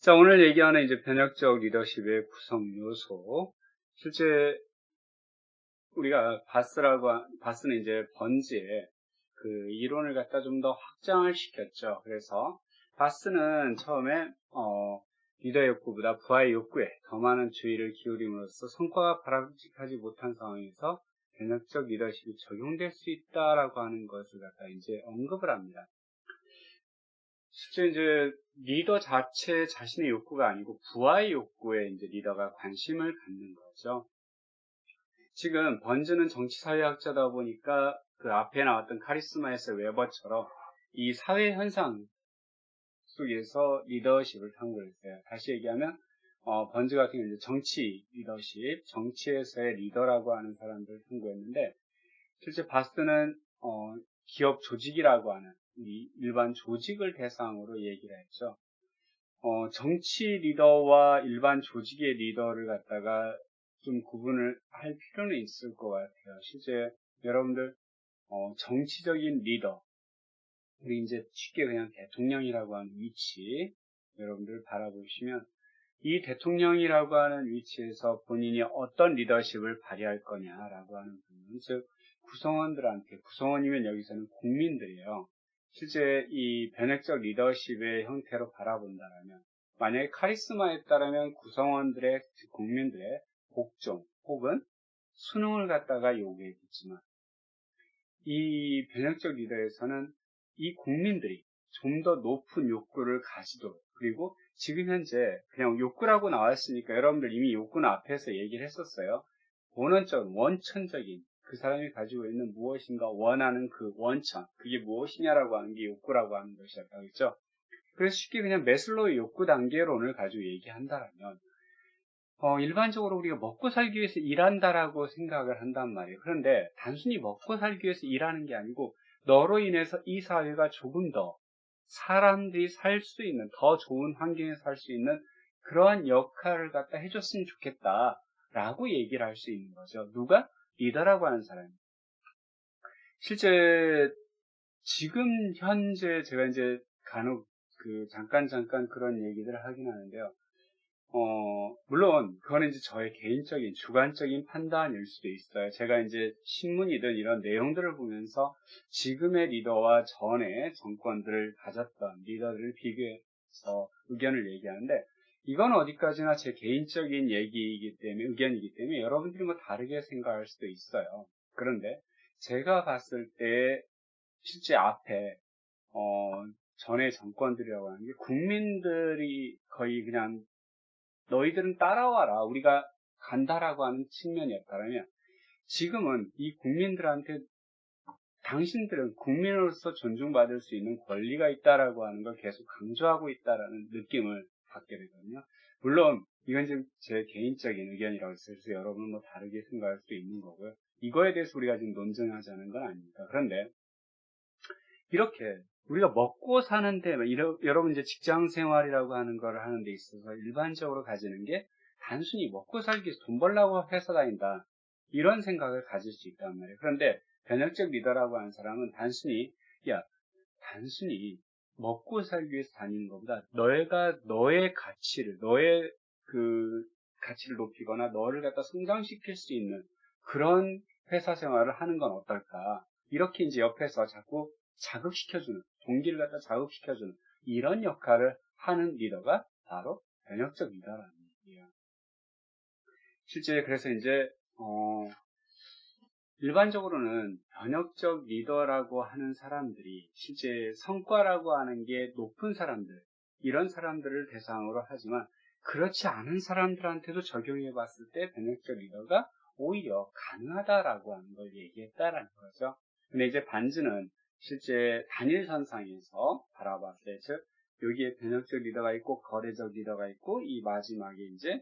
자, 오늘 얘기하는 이제 변혁적 리더십의 구성 요소. 실제 우리가 바스는 이제 번지의 그 이론을 갖다 좀 더 확장을 시켰죠. 그래서 바스는 처음에 리더 욕구보다 부하의 욕구에 더 많은 주의를 기울임으로써 성과가 바람직하지 못한 상황에서 변혁적 리더십이 적용될 수 있다라고 하는 것을 갖다 이제 언급을 합니다. 실제 이제 리더 자체 자신의 욕구가 아니고 부하의 욕구에 이제 리더가 관심을 갖는 거죠. 지금 번즈는 정치사회학자다 보니까 그 앞에 나왔던 카리스마에서 웨버처럼 이 사회 현상 속에서 리더십을 탐구했어요. 다시 얘기하면 번즈 같은 경우는 정치 리더십, 정치에서의 리더라고 하는 사람들을 탐구했는데 실제 바스는 기업 조직이라고 하는 이 일반 조직을 대상으로 얘기를 했죠. 정치 리더와 일반 조직의 리더를 갖다가 좀 구분을 할 필요는 있을 것 같아요. 실제 여러분들 정치적인 리더, 우리 이제 쉽게 그냥 대통령이라고 하는 위치 여러분들 바라보시면 이 대통령이라고 하는 위치에서 본인이 어떤 리더십을 발휘할 거냐라고 하는 부분, 즉 구성원이면 여기서는 국민들이에요. 실제 이 변혁적 리더십의 형태로 바라본다면 만약에 카리스마에 따르면 구성원들의 즉 국민들의 복종 혹은 순응을 갖다가 요구했겠지만 이 변혁적 리더에서는 이 국민들이 좀 더 높은 욕구를 가지도록, 그리고 지금 현재 그냥 욕구라고 나왔으니까 여러분들 이미 욕구는 앞에서 얘기를 했었어요. 원천적인 그 사람이 가지고 있는 무엇인가 원하는 그 원천, 그게 무엇이냐라고 하는 게 욕구라고 하는 것이었다고 했죠. 그래서 쉽게 그냥 매슬로우의 욕구 단계론을 가지고 얘기한다면 일반적으로 우리가 먹고 살기 위해서 일한다라고 생각을 한단 말이에요. 그런데 단순히 먹고 살기 위해서 일하는 게 아니고 너로 인해서 이 사회가 조금 더 사람들이 살 수 있는 더 좋은 환경에서 살 수 있는 그러한 역할을 갖다 해줬으면 좋겠다라고 얘기를 할 수 있는 거죠. 누가? 리더라고 하는 사람이. 실제 지금 현재 제가 이제 간혹 잠깐 그런 얘기들을 하긴 하는데요. 물론, 그거는 이제 저의 개인적인, 주관적인 판단일 수도 있어요. 제가 이제 신문이든 이런 내용들을 보면서 지금의 리더와 전에 정권들을 가졌던 리더들을 비교해서 의견을 얘기하는데, 이건 어디까지나 제 개인적인 의견이기 때문에 여러분들이 뭐 다르게 생각할 수도 있어요. 그런데 제가 봤을 때 실제 앞에, 전에 정권들이라고 하는 게 국민들이 거의 그냥 너희들은 따라와라, 우리가 간다라고 하는 측면이었다면 지금은 이 국민들한테 당신들은 국민으로서 존중받을 수 있는 권리가 있다라고 하는 걸 계속 강조하고 있다라는 느낌을 받게 되거든요. 물론 이건 지금 제 개인적인 의견이라고 해서 여러분은 뭐 다르게 생각할 수도 있는 거고요. 이거에 대해서 우리가 지금 논쟁하자는 건 아닙니다. 그런데 이렇게 우리가 먹고 사는데 여러분 이제 직장 생활이라고 하는 걸 하는 데 있어서 일반적으로 가지는 게 단순히 먹고 살기 위해서 돈 벌려고 회사 다닌다, 이런 생각을 가질 수 있단 말이에요. 그런데 변혁적 리더라고 하는 사람은 단순히 먹고 살기 위해서 다니는 것보다 너희가 너의 그 가치를 높이거나 너를 갖다 성장시킬 수 있는 그런 회사 생활을 하는 건 어떨까, 이렇게 이제 옆에서 자꾸 동기를 갖다 자극시켜주는 이런 역할을 하는 리더가 바로 변혁적 리더라는 얘기예요. 실제 그래서 이제 일반적으로는 변혁적 리더라고 하는 사람들이 실제 성과라고 하는 게 높은 사람들, 이런 사람들을 대상으로 하지만 그렇지 않은 사람들한테도 적용해 봤을 때 변혁적 리더가 오히려 가능하다라고 하는 걸 얘기했다라는 거죠. 근데 이제 반즈는 실제 단일선상에서 바라봤을 때, 즉 여기에 변혁적 리더가 있고 거래적 리더가 있고 이 마지막에 이제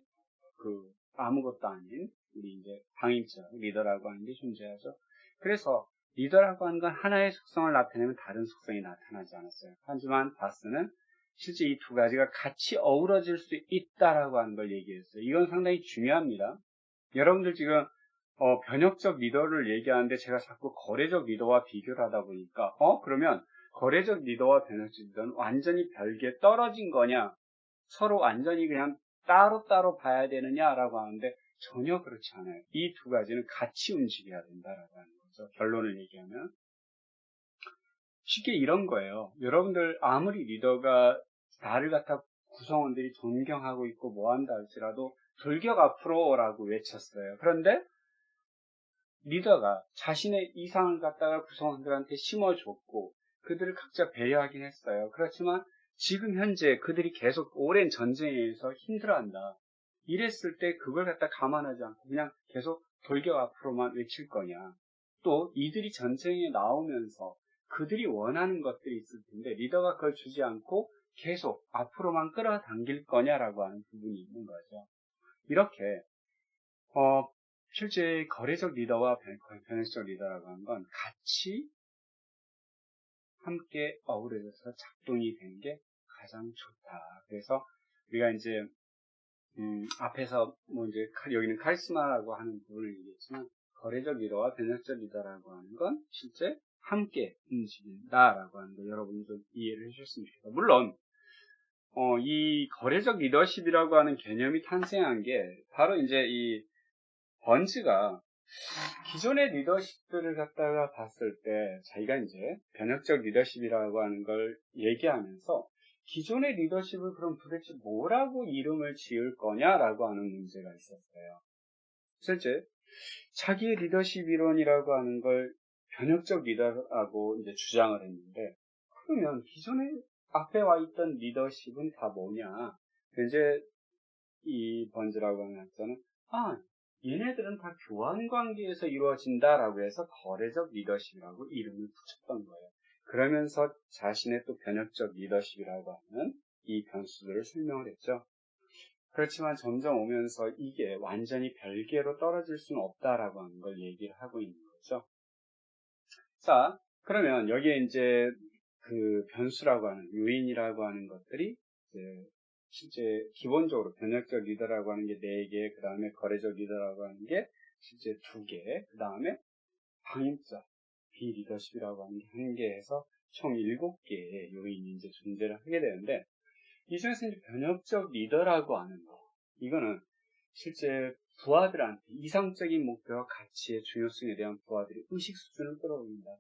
아무것도 아닌 우리 이제 방임적 리더라고 하는 게 존재하죠. 그래서 리더라고 하는 건 하나의 속성을 나타내면 다른 속성이 나타나지 않았어요. 하지만 바스는 실제 이 두 가지가 같이 어우러질 수 있다라고 하는 걸 얘기했어요. 이건 상당히 중요합니다. 여러분들 지금 변혁적 리더를 얘기하는데 제가 자꾸 거래적 리더와 비교를 하다 보니까 그러면 거래적 리더와 변혁적 리더는 완전히 별개 떨어진 거냐? 서로 완전히 그냥 따로따로 봐야 되느냐라고 하는데 전혀 그렇지 않아요. 이 두 가지는 같이 움직여야 된다라고 하는 거죠. 결론을 얘기하면. 쉽게 이런 거예요. 여러분들 아무리 리더가 나를 갖다 구성원들이 존경하고 있고 뭐 한다 할지라도 돌격 앞으로라고 외쳤어요. 그런데 리더가 자신의 이상을 갖다가 구성원들한테 심어줬고 그들을 각자 배려하긴 했어요. 그렇지만 지금 현재 그들이 계속 오랜 전쟁에 의해서 힘들어한다. 이랬을 때 그걸 갖다 감안하지 않고 그냥 계속 돌격 앞으로만 외칠 거냐. 또 이들이 전쟁에 나오면서 그들이 원하는 것들이 있을 텐데 리더가 그걸 주지 않고 계속 앞으로만 끌어당길 거냐라고 하는 부분이 있는 거죠. 이렇게 실제 거래적 리더와 변혁적 리더라고 하는 건 같이 함께 어우러져서 작동이 되는 게 가장 좋다. 그래서 우리가 이제 앞에서 뭐 이제 여기는 카리스마라고 하는 부분을 얘기했지만 거래적 리더와 변혁적 리더라고 하는 건 실제 함께 움직인다라고 하는 거 여러분이 좀 이해를 해주셨으면 좋겠다. 물론 이 거래적 리더십이라고 하는 개념이 탄생한 게 바로 이제 이 번즈가 기존의 리더십들을 갖다가 봤을 때 자기가 이제 변혁적 리더십이라고 하는 걸 얘기하면서 기존의 리더십을 그럼 도대체 뭐라고 이름을 지을 거냐라고 하는 문제가 있었어요. 실제 자기의 리더십 이론이라고 하는 걸 변혁적 리더라고 이제 주장을 했는데 그러면 기존에 앞에 와 있던 리더십은 다 뭐냐? 이제 이 번즈라고 하는 학자는 얘네들은 다 교환 관계에서 이루어진다라고 해서 거래적 리더십이라고 이름을 붙였던 거예요. 그러면서 자신의 또 변혁적 리더십이라고 하는 이 변수들을 설명을 했죠. 그렇지만 점점 오면서 이게 완전히 별개로 떨어질 수는 없다라고 하는 걸 얘기를 하고 있는 거죠. 자, 그러면 여기에 이제 그 변수라고 하는 요인이라고 하는 것들이 이제 실제 기본적으로 변혁적 리더라고 하는 게 4개, 그 다음에 거래적 리더라고 하는 게 실제 2개, 그 다음에 방임자, 비리더십이라고 하는 게 1개 해서 총 7개의 요인이 이제 존재를 하게 되는데 이 중에서 이제 변혁적 리더라고 하는 거 이거는 실제 부하들한테 이상적인 목표와 가치의 중요성에 대한 부하들이 의식 수준을 끌어올린다.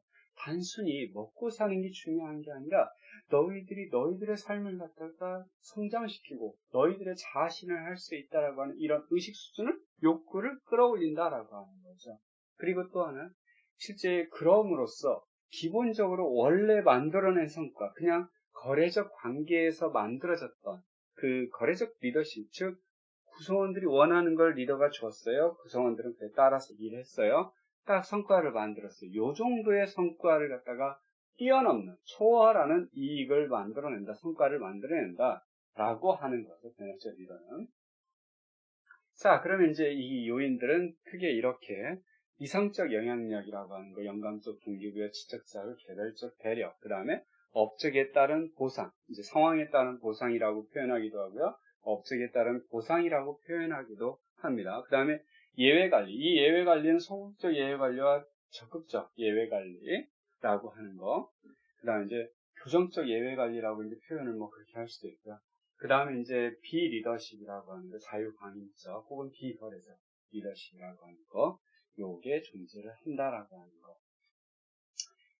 단순히 먹고 사는 게 중요한 게 아니라 너희들이 너희들의 삶을 갖다가 성장시키고 너희들의 자신을 할 수 있다라고 하는 이런 의식 수준을 욕구를 끌어올린다라고 하는 거죠. 그리고 또 하나 실제 그럼으로써 기본적으로 원래 만들어낸 성과 그냥 거래적 관계에서 만들어졌던 그 거래적 리더십 즉 구성원들이 원하는 걸 리더가 줬어요. 구성원들은 그에 따라서 일했어요. 딱 성과를 만들었어요. 요 정도의 성과를 갖다가 뛰어넘는, 초월하는 이익을 만들어낸다. 성과를 만들어낸다. 라고 하는 거죠. 변혁적 리더는. 자, 그러면 이제 이 요인들은 크게 이렇게 이상적 영향력이라고 하는 거, 영감적 동기부여, 지적 자극, 개별적 배려, 그 다음에 업적에 따른 보상, 이제 상황에 따른 보상이라고 표현하기도 하고요. 업적에 따른 보상이라고 표현하기도 합니다. 그 다음에 예외관리. 이 예외관리는 소극적 예외관리와 적극적 예외관리라고 하는 거. 그 다음에 이제 교정적 예외관리라고 이제 표현을 뭐 그렇게 할 수도 있고요. 그 다음에 이제 비리더십이라고 하는 거, 자유방임적 혹은 비거래적 리더십이라고 하는 거. 요게 존재를 한다라고 하는 거.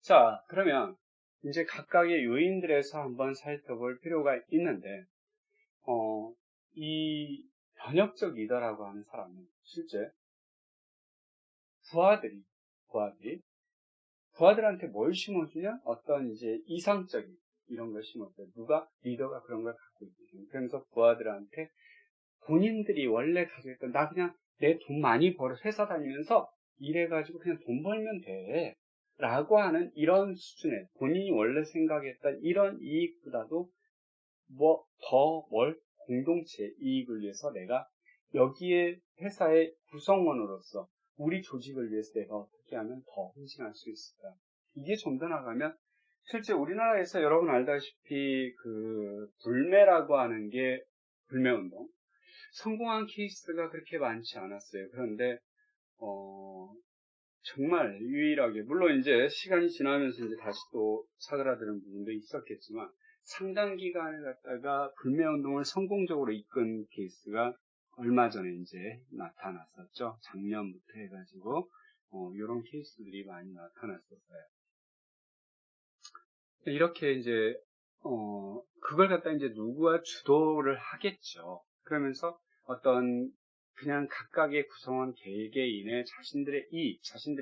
자, 그러면 이제 각각의 요인들에서 한번 살펴볼 필요가 있는데, 이 변혁적 리더라고 하는 사람은 실제 부하들한테 뭘 심어주냐? 어떤 이제 이상적인 이런 걸 심어줘요. 리더가 그런 걸 갖고 있거든요. 그러면서 부하들한테 본인들이 원래 가지고 있던, 나 그냥 내 돈 많이 벌어 회사 다니면서 일해가지고 그냥 돈 벌면 돼. 라고 하는 이런 수준의 본인이 원래 생각했던 이런 이익보다도 공동체 이익을 위해서 내가 여기에 회사의 구성원으로서 우리 조직을 위해서 내가 어떻게 하면 더 헌신할 수 있을까? 이게 좀 더 나가면 실제 우리나라에서 여러분 알다시피 그 불매라고 하는 게 불매운동 성공한 케이스가 그렇게 많지 않았어요. 그런데 정말 유일하게 물론 이제 시간이 지나면서 이제 다시 또 사그라드는 부분도 있었겠지만 상당 기간을 갖다가 불매운동을 성공적으로 이끈 케이스가 얼마 전에 이제 나타났었죠. 작년부터 해가지고 이런 케이스들이 많이 나타났었어요. 이렇게 이제 그걸 갖다 이제 누구와 주도를 하겠죠. 그러면서 어떤 그냥 각각의 구성원 개개인의 자신들의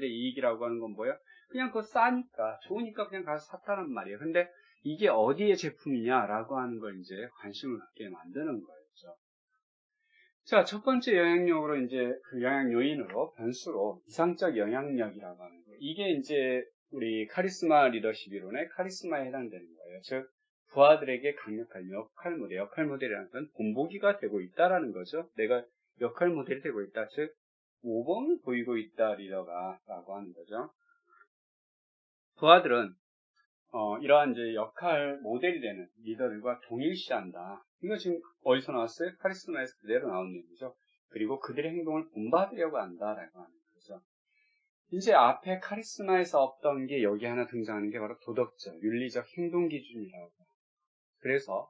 이익이라고 하는 건 뭐예요? 그냥 그거 싸니까, 좋으니까 그냥 가서 샀다는 말이에요. 근데 이게 어디의 제품이냐라고 하는 걸 이제 관심을 갖게 만드는 거였죠. 자, 첫 번째 영향력으로 이제 그 영향 요인으로 변수로 이상적 영향력이라고 하는 거예요. 이게 이제 우리 카리스마 리더십 이론의 카리스마에 해당되는 거예요. 즉, 부하들에게 강력한 역할 모델이라는 건 본보기가 되고 있다라는 거죠. 내가 역할 모델이 되고 있다. 즉, 모범을 보이고 있다, 리더가, 라고 하는 거죠. 부하들은 이러한 이제 역할 모델이 되는 리더들과 동일시한다. 이거 지금 어디서 나왔어요? 카리스마에서 그대로 나온 얘기죠. 그리고 그들의 행동을 본받으려고 한다라고 하는 거죠. 이제 앞에 카리스마에서 없던 게 여기 하나 등장하는 게 바로 도덕적, 윤리적 행동 기준이라고. 그래서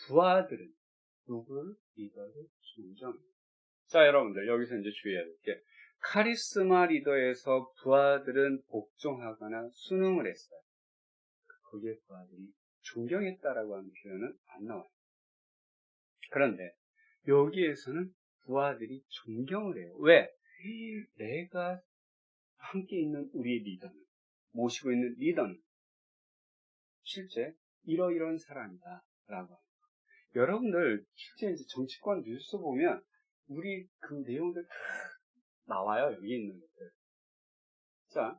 부하들은 누구를? 리더를 존중합니다. 자, 여러분들 여기서 이제 주의해야 될 게 카리스마 리더에서 부하들은 복종하거나 순응을 했어요. 거기에 부하들이 존경했다라고 하는 표현은 안 나와요. 그런데 여기에서는 부하들이 존경을 해요. 왜? 내가 함께 있는 우리의 리더는, 모시고 있는 리더는 실제 이러이러한 사람이다 라고 합니다. 여러분들 실제 이제 정치권 뉴스 보면 우리 그 내용들 다 나와요. 여기 있는 것들. 자,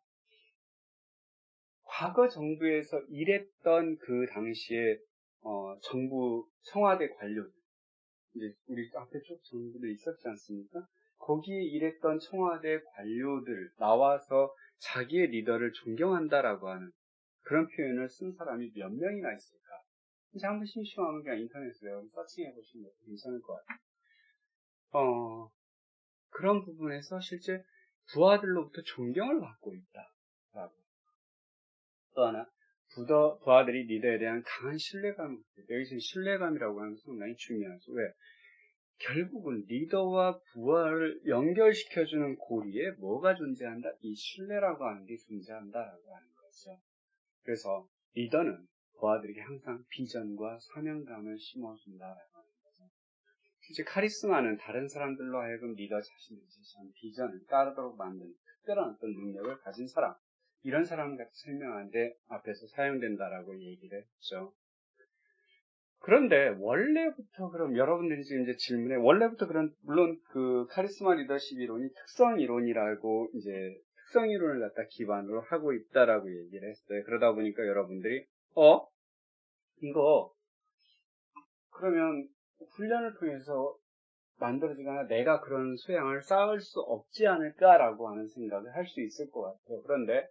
과거 정부에서 일했던 그 당시에 정부 청와대 관료들, 이제 우리 앞에 쭉 정부들 있었지 않습니까? 거기에 일했던 청와대 관료들 나와서 자기의 리더를 존경한다라고 하는 그런 표현을 쓴 사람이 몇 명이나 있을까? 이제 한번 심심하면 그냥 인터넷에 서칭해 보시면 괜찮을 것 같아요. 그런 부분에서 실제 부하들로부터 존경을 받고 있다라고. 또 하나, 부하들이 리더에 대한 강한 신뢰감을 갖고 있다. 여기서 신뢰감이라고 하는 게 상당히 중요하죠. 왜? 결국은 리더와 부하를 연결시켜주는 고리에 뭐가 존재한다? 이 신뢰라고 하는 게 존재한다라고 하는 거죠. 그래서 리더는 부하들에게 항상 비전과 사명감을 심어준다라고 하는 거죠. 실제 카리스마는 다른 사람들로 하여금 리더 자신의 제시한 비전을 따르도록 만드는 특별한 어떤 능력을 가진 사람, 이런 사람을 같이 설명하는데 앞에서 사용된다라고 얘기를 했죠. 그런데 원래부터 그럼 여러분들이 지금 이제 질문에 원래부터 그런 물론 그 카리스마 리더십 이론이 특성 이론이라고 이제 특성 이론을 갖다 기반으로 하고 있다라고 얘기를 했어요. 그러다 보니까 여러분들이 이거 그러면 훈련을 통해서 만들어지거나 내가 그런 소양을 쌓을 수 없지 않을까라고 하는 생각을 할 수 있을 것 같아요. 그런데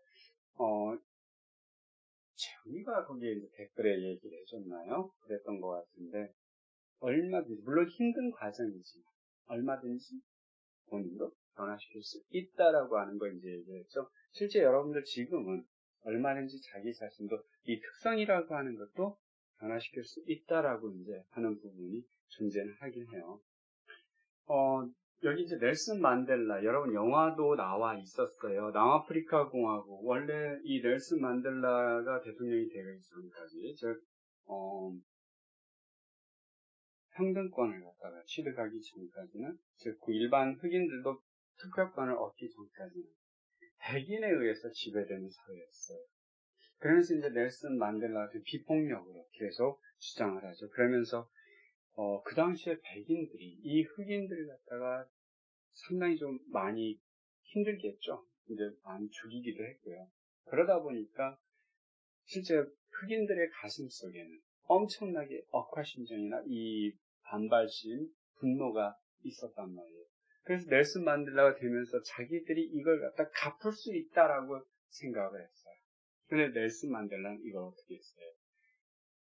재훈이가 거기에 이제 댓글에 얘기를 해줬나요? 그랬던 것 같은데 얼마든지 물론 힘든 과정이지만 얼마든지 본인도 변화시킬 수 있다라고 하는 거 이제 얘기했죠. 실제 여러분들 지금은 얼마든지 자기 자신도 이 특성이라고 하는 것도 변화시킬 수 있다라고 이제 하는 부분이 존재는 하긴 해요. 여기 이제 넬슨 만델라, 여러분 영화도 나와 있었어요. 남아프리카 공화국. 원래 이 넬슨 만델라가 대통령이 되기 전까지, 즉, 평등권을 갖다가 취득하기 전까지는, 즉, 그 일반 흑인들도 투표권을 얻기 전까지는 백인에 의해서 지배되는 사회였어요. 그러면서 이제 넬슨 만델라가 비폭력으로 계속 주장을 하죠. 그러면서 그 당시에 백인들이 이 흑인들을 갖다가 상당히 좀 많이 힘들겠죠. 이제 많이 죽이기도 했고요. 그러다 보니까 실제 흑인들의 가슴 속에는 엄청나게 억하심정이나 이 반발심, 분노가 있었단 말이에요. 그래서 넬슨 만델라가 되면서 자기들이 이걸 갖다 갚을 수 있다라고 생각을 했어요. 근데 넬슨 만델라는 이걸 어떻게 했어요?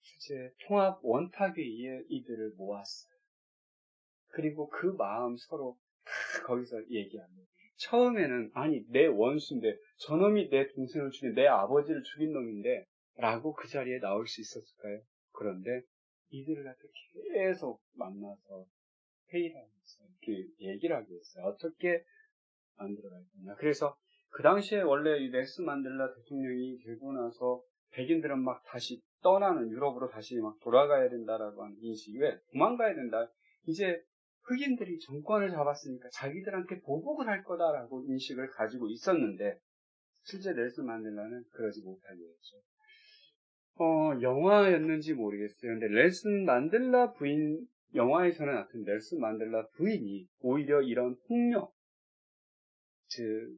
실제 통합 원탁회의에 이들을 모았어요. 그리고 그 마음 서로 다 거기서 얘기합니다. 처음에는 아니 내 원수인데 저놈이 내 동생을 죽인 내 아버지를 죽인 놈인데 라고 그 자리에 나올 수 있었을까요? 그런데 이들을 갖다 계속 만나서 회의를 하면서 이렇게 얘기를 하게 했어요. 어떻게 만들어갈 거냐. 그래서 그 당시에 원래 이 넬슨 만델라 대통령이 되고 나서 백인들은 막 다시 떠나는 유럽으로 다시 막 돌아가야 된다라고 하는 인식이 왜 도망가야 된다. 이제 흑인들이 정권을 잡았으니까 자기들한테 보복을 할 거다라고 인식을 가지고 있었는데 실제 넬슨 만델라는 그러지 못하게 했죠. 영화였는지 모르겠어요. 근데 넬슨 만델라 부인 영화에서 나타난 넬슨 만델라 부인이 오히려 이런 폭력, 즉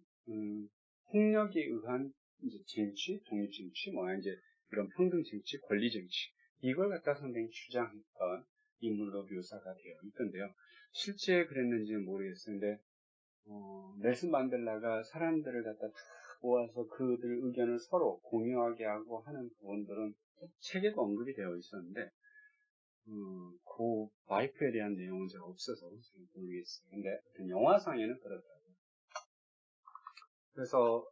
폭력에 의한 이제 쟁취, 독립 쟁취, 이제 이런 평등 쟁취, 권리 쟁취 이걸 갖다 상당히 주장했던 인물로 묘사가 되어 있던데요. 실제 그랬는지는 모르겠어요. 근데 넬슨 만델라가 사람들을 갖다 다 모아서 그들 의견을 서로 공유하게 하고 하는 부분들은 책에도 언급이 되어 있었는데 그 와이프에 대한 내용은 제가 없어서 잘 모르겠어요. 근데 영화상에는 그렇더라고요. 그래서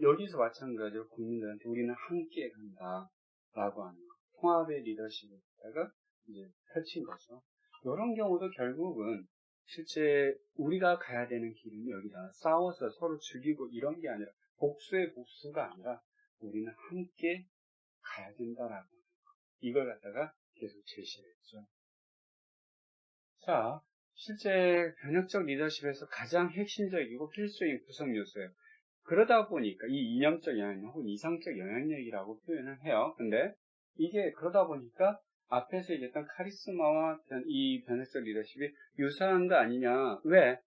여기서 마찬가지로 국민들한테 우리는 함께 간다라고 하는 통합의 리더십에다가 이제 펼친 거죠. 이런 경우도 결국은 실제 우리가 가야 되는 길은 여기다 싸워서 서로 죽이고 이런 게 아니라 복수의 복수가 아니라 우리는 함께 가야 된다라고 이걸 갖다가 계속 제시했죠. 자, 실제 변혁적 리더십에서 가장 핵심적이고 필수적인 구성 요소예요. 그러다 보니까 이 이념적 영향력 혹은 이상적 영향력이라고 표현을 해요. 근데 이게 그러다 보니까 앞에서 얘기했던 카리스마와 이 변혁적 리더십이 유사한 거 아니냐. 왜?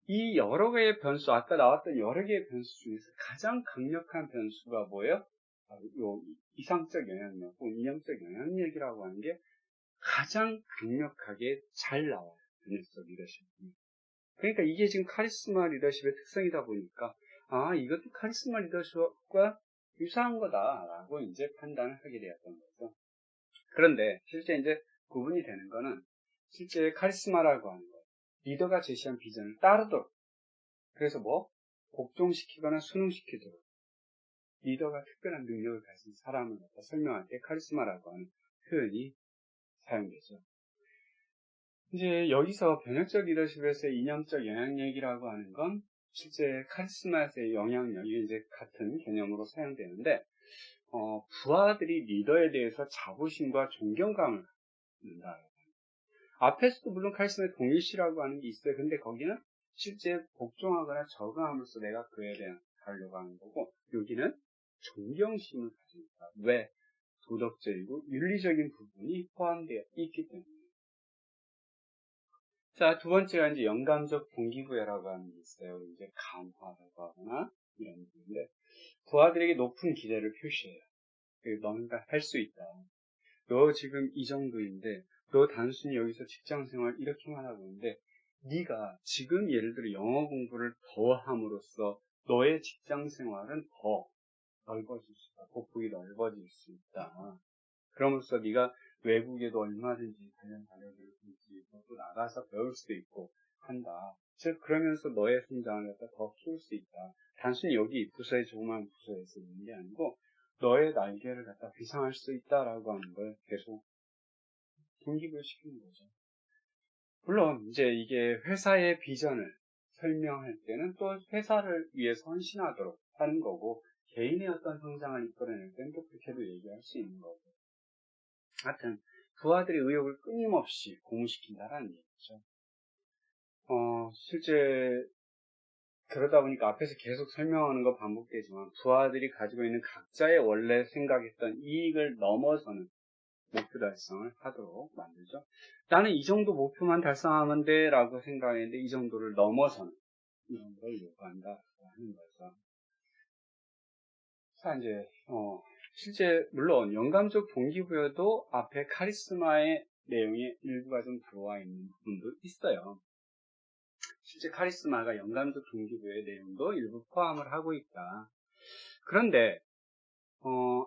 이 여러 개의 변수, 아까 나왔던 여러 개의 변수 중에서 가장 강력한 변수가 뭐예요? 바로 요 이상적 영향력 혹은 이념적 영향력이라고 하는 게 가장 강력하게 잘 나와요. 변혁적 리더십. 그러니까 이게 지금 카리스마 리더십의 특성이다 보니까 이것도 카리스마 리더십과 유사한 거다라고 이제 판단을 하게 되었던 거죠. 그런데 실제 이제 구분이 되는 거는 실제 카리스마라고 하는 거 리더가 제시한 비전을 따르도록 그래서 복종시키거나 순응시키도록 리더가 특별한 능력을 가진 사람을 갖다 설명할 때 카리스마라고 하는 표현이 사용되죠. 이제 여기서 변혁적 리더십에서의 이념적 영향력이라고 하는 건 실제 카리스마에서의 영향력이 이제 같은 개념으로 사용되는데 부하들이 리더에 대해서 자부심과 존경감을 갖는다. 앞에서도 물론 카리스마의 동일시라고 하는 게 있어요. 근데 거기는 실제 복종하거나 적응함으로써 내가 그에 대한 가려고 하는 거고 여기는 존경심을 가지고 있다. 왜? 도덕적이고 윤리적인 부분이 포함되어 있기 때문에. 자, 두 번째가 이제 영감적 동기부여라고 하는 게 있어요. 이제 감화라고 하거나 이런 부분인데, 부하들에게 높은 기대를 표시해요. 너가 할 수 있다. 너 지금 이 정도인데, 너 단순히 여기서 직장 생활 이렇게만 하고 있는데, 네가 지금 예를 들어 영어 공부를 더 함으로써 너의 직장 생활은 더 넓어질 수 있다. 폭폭이 넓어질 수 있다. 그럼으로써 네가 외국에도 얼마든지 관련 자료들을 또 나가서 배울 수도 있고 한다. 즉 그러면서 너의 성장을 갖다 더 키울 수 있다. 단순히 여기 부서의 조그만 부서에서 있는 게 아니고 너의 날개를 갖다 비상할 수 있다라고 하는 걸 계속 동기부여시키는 거죠. 물론 이제 이게 회사의 비전을 설명할 때는 또 회사를 위해서 헌신하도록 하는 거고 개인의 어떤 성장을 이끌어낼 때는 또 그렇게도 얘기할 수 있는 거고. 하여튼 부하들의 의욕을 끊임없이 고무시킨다라는 얘기죠. 실제 그러다 보니까 앞에서 계속 설명하는 거 반복되지만 부하들이 가지고 있는 각자의 원래 생각했던 이익을 넘어서는 목표 달성을 하도록 만들죠. 나는 이 정도 목표만 달성하면 돼 라고 생각했는데 이 정도를 넘어서는 이런 걸 요구한다 하는 거죠. 자, 이제 실제 물론 영감적 동기부여도 앞에 카리스마의 내용에 일부가 좀 들어와 있는 부분도 있어요. 실제 카리스마가 영감적 동기부여의 내용도 일부 포함을 하고 있다. 그런데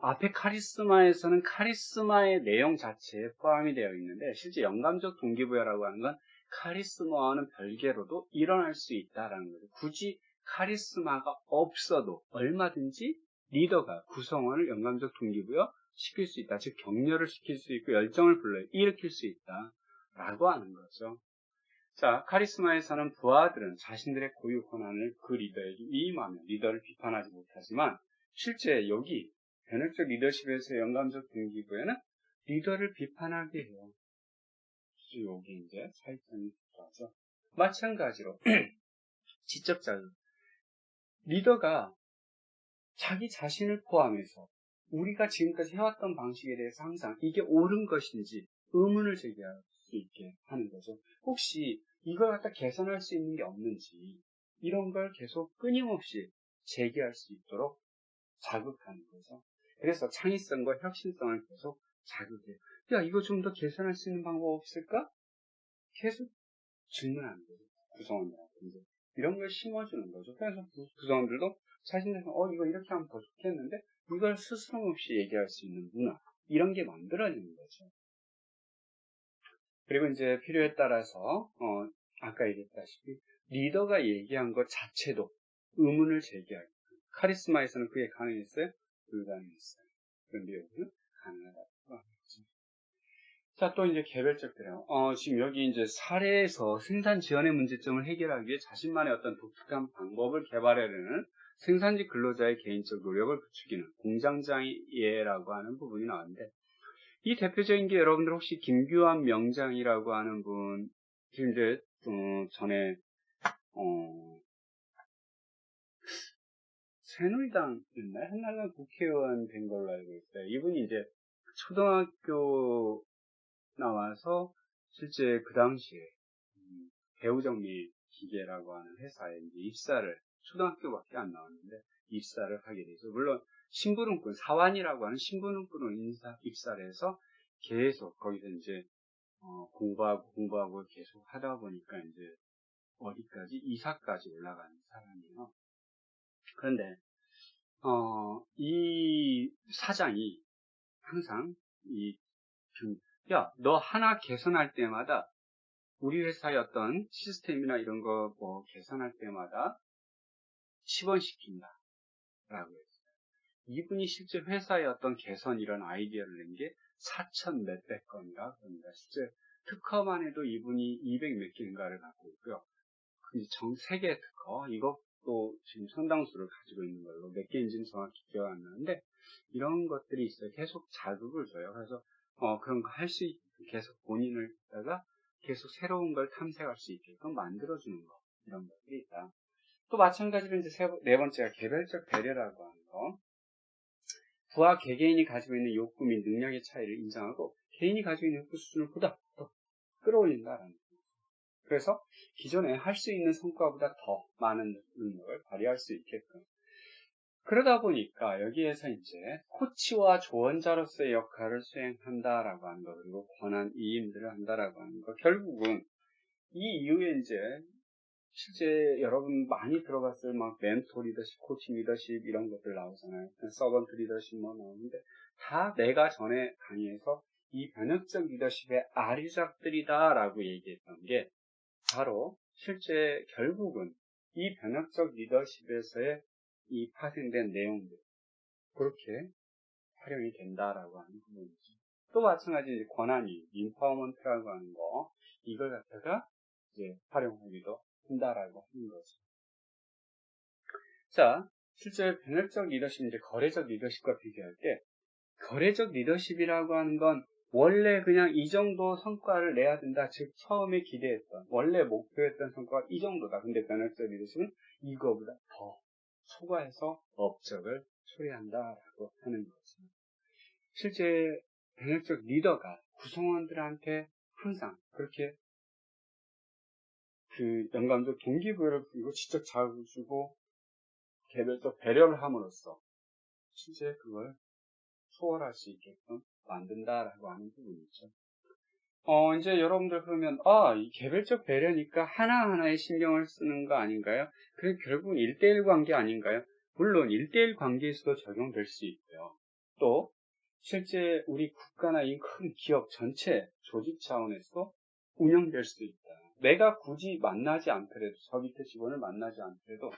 앞에 카리스마에서는 카리스마의 내용 자체에 포함이 되어 있는데 실제 영감적 동기부여라고 하는 건 카리스마와는 별개로도 일어날 수 있다라는 거죠. 굳이 카리스마가 없어도 얼마든지 리더가 구성원을 영감적 동기부여 시킬 수 있다. 즉 격려를 시킬 수 있고 열정을 일으킬 수 있다. 라고 하는 거죠. 자, 카리스마에서는 부하들은 자신들의 고유 권한을 그 리더에게 위임하며 리더를 비판하지 못하지만 실제 여기 변혁적 리더십에서 영감적 동기부여는 리더를 비판하게 해요. 여기 이제 차이점이 들어가죠. 마찬가지로 지적 자극. 리더가 자기 자신을 포함해서 우리가 지금까지 해왔던 방식에 대해서 항상 이게 옳은 것인지 의문을 제기할 수 있게 하는 거죠. 혹시 이걸 갖다 개선할 수 있는 게 없는지 이런 걸 계속 끊임없이 제기할 수 있도록 자극하는 거죠. 그래서 창의성과 혁신성을 계속 자극해요. 야, 이거 좀 더 개선할 수 있는 방법 없을까? 계속 질문하는 거죠. 구성원들한테 이제 이런 걸 심어주는 거죠. 그래서 구성원들도 자신들은 이거 이렇게 하면 더 좋겠는데 이걸 스스럼 없이 얘기할 수 있는 문화 이런 게 만들어지는 거죠. 그리고 이제 필요에 따라서 아까 얘기했다시피 리더가 얘기한 것 자체도 의문을 제기하고 카리스마에서는 그게 가능했어요? 불가능했어요. 그런데 여기는 가능하다고 합니다. 자, 또 이제 개별적 대령. 지금 여기 이제 사례에서 생산 지원의 문제점을 해결하기 위해 자신만의 어떤 독특한 방법을 개발하려는 생산직 근로자의 개인적 노력을 부추기는 공장장애라고 하는 부분이 나왔는데, 이 대표적인 게 여러분들 혹시 김규환 명장이라고 하는 분, 지금 이제, 전에, 새누리당이었나요? 한나라 국회의원 된 걸로 알고 있어요. 이분이 이제 초등학교 나와서 실제 그 당시에 배우정밀 기계라고 하는 회사에 이제 입사를 초등학교밖에 안 나왔는데 입사를 하게 되죠. 물론 신부름꾼 사환이라고 하는 신부름꾼으로 입사를 해서 계속 거기서 이제 공부하고 계속 하다 보니까 이제 어디까지 이사까지 올라가는 사람이에요. 그런데 이 사장이 항상 야, 너 하나 개선할 때마다 우리 회사의 어떤 시스템이나 이런 거 개선할 때마다 10원 시킨다 라고 했어요. 이분이 실제 회사의 어떤 개선 이런 아이디어를 낸 게 4천 몇백 건이라 그럽니다. 실제 특허만 해도 이분이 200 몇 개인가를 갖고 있고요. 전 세계 특허 이것도 지금 상당수를 가지고 있는 걸로 몇 개인지는 정확히 기억 안 나는데 이런 것들이 있어요. 계속 자극을 줘요. 그래서 그런 거 할 수 있게 계속 본인을 갖다가 계속 새로운 걸 탐색할 수 있게끔 만들어주는 거 이런 것들이 있다. 또 마찬가지로 이제 네 번째가 개별적 배려라고 하는 거. 부하 개개인이 가지고 있는 욕구 및 능력의 차이를 인정하고 개인이 가지고 있는 욕구 수준을 보다 더 끌어올린다라는 거. 그래서 기존에 할 수 있는 성과보다 더 많은 능력을 발휘할 수 있게끔. 그러다 보니까 여기에서 이제 코치와 조언자로서의 역할을 수행한다라고 하는 거, 그리고 권한 이임들을 한다라고 하는 거. 결국은 이 이후에 이제 실제 여러분 많이 들어봤을 막 멘토 리더십, 코칭 리더십 이런 것들 나오잖아요. 서번트 리더십 뭐 나오는데 다 내가 전에 강의에서 이 변혁적 리더십의 아류작들이다라고 얘기했던 게 바로 실제 결국은 이 변혁적 리더십에서의 이 파생된 내용들 그렇게 활용이 된다라고 하는 부분이죠. 또 마찬가지 권한이 인파워먼트라고 하는 거 이걸 갖다가 이제 활용하기도 한다라고 하는 거죠. 자, 실제 변혁적 리더십 이제 거래적 리더십과 비교할 때 거래적 리더십이라고 하는 건 원래 그냥 이 정도 성과를 내야 된다. 즉 처음에 기대했던 원래 목표했던 성과가 이 정도다. 근데 변혁적 리더십은 이거보다 더 초과해서 업적을 초래한다라고 하는 거죠. 실제 변혁적 리더가 구성원들한테 항상 그렇게 그 영감적 동기부여를 그리고 지적 자극을 주고 개별적 배려를 함으로써 실제 그걸 초월할 수 있게끔 만든다라고 하는 부분이죠. 이제 여러분들 그러면, 이 개별적 배려니까 하나하나에 신경을 쓰는 거 아닌가요? 그게 결국은 1대1 관계 아닌가요? 물론 1대1 관계에서도 적용될 수 있고요. 또, 실제 우리 국가나 이 큰 기업 전체 조직 차원에서도 운영될 수 있다. 내가 굳이 만나지 않더라도, 저 밑에 직원을 만나지 않더라도,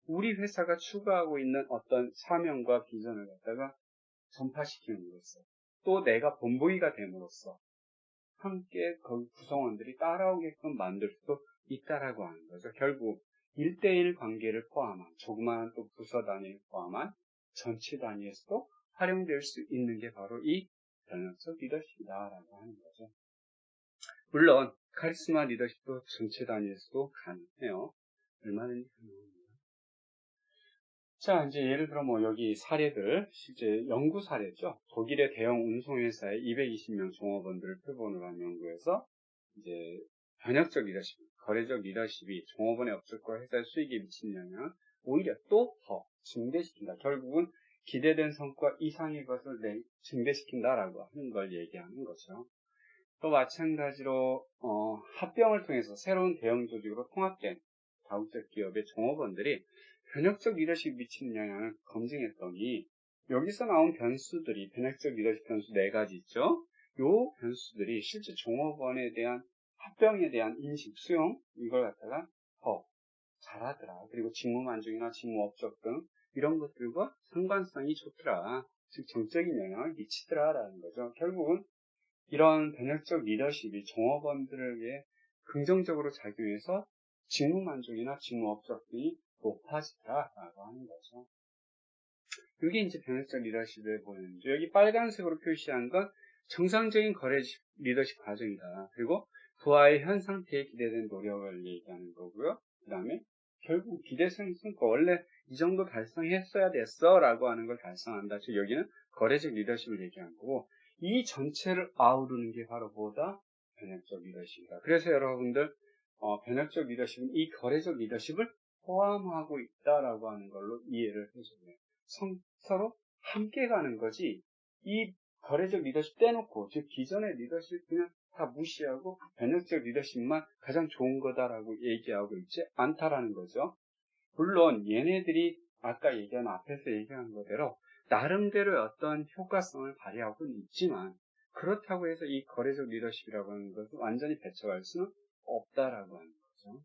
우리 회사가 추구하고 있는 어떤 사명과 비전을 갖다가 전파시킴으로써 또 내가 본보기가 됨으로써 함께 거기 구성원들이 따라오게끔 만들 수도 있다라고 하는 거죠. 결국 1대1 관계를 포함한 조그마한 또 부서 단위를 포함한 전체 단위에서도 활용될 수 있는 게 바로 이 변혁적 리더십이다라고 하는 거죠. 물론 카리스마 리더십도 전체 단위에서도 가능해요. 얼마든지 가능합니다. 자, 이제 예를 들어 여기 사례들, 실제 연구 사례죠. 독일의 대형 운송회사의 220명 종업원들을 표본으로 한 연구에서 이제 변혁적 리더십, 거래적 리더십이 종업원의 업적과 회사의 수익에 미치는 영향을 오히려 또 더 증대시킨다. 결국은 기대된 성과 이상의 것을 증대시킨다라고 하는 걸 얘기하는 거죠. 또 마찬가지로 합병을 통해서 새로운 대형 조직으로 통합된 다국적 기업의 종업원들이 변혁적 리더십이 미치는 영향을 검증했더니 여기서 나온 변수들이 변혁적 리더십 변수 4가지 있죠. 요 변수들이 실제 종업원에 대한 합병에 대한 인식, 수용 이걸 갖다가 더 잘하더라. 그리고 직무 만족이나 직무 업적 등 이런 것들과 상관성이 좋더라. 즉 정적인 영향을 미치더라라는 거죠. 결국은 이런 변혁적 리더십이 종업원들에게 긍정적으로 작용해서 직무 만족이나 직무 업적 등이 높아지더라라고 하는 거죠. 이게 이제 변혁적 리더십에 보이는데 여기 빨간색으로 표시한 건 정상적인 거래 리더십 과정이다. 그리고 부하의 현 상태에 기대된 노력을 얘기하는 거고요. 그 다음에 결국 기대성 성과 원래 이 정도 달성했어야 됐어 라고 하는 걸 달성한다. 즉 여기는 거래적 리더십을 얘기하는 거고 이 전체를 아우르는 게 바로 뭐다? 변혁적 리더십이다. 그래서 여러분들 변혁적 리더십은 이 거래적 리더십을 포함하고 있다라고 하는 걸로 이해를 해주세요. 서로 함께 가는 거지 이 거래적 리더십 떼놓고 즉 기존의 리더십 그냥 다 무시하고 변혁적 리더십만 가장 좋은 거다라고 얘기하고 있지 않다라는 거죠. 물론 얘네들이 아까 얘기한 앞에서 얘기한 거대로 나름대로의 어떤 효과성을 발휘하고는 있지만 그렇다고 해서 이 거래적 리더십이라고 하는 것을 완전히 배척할 수는 없다라고 하는 거죠.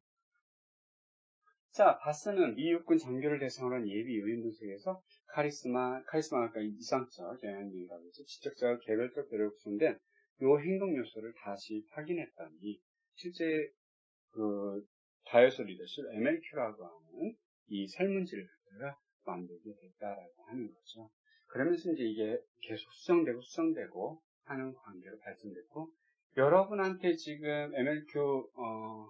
자, 바스는 미 육군 장교를 대상으로 한 예비 요인 분석에서 카리스마가 아까 이상적 영향력이라고 해서 지적자와 개별적 배를 구성된 요 행동 요소를 다시 확인했더니 실제 그 다이어스 리더십 MLQ라고 하는 이 설문지를 갖다가 만들게 됐다라고 하는 거죠. 그러면서 이제 이게 계속 수정되고 하는 관계로 발전됐고 여러분한테 지금 MLQ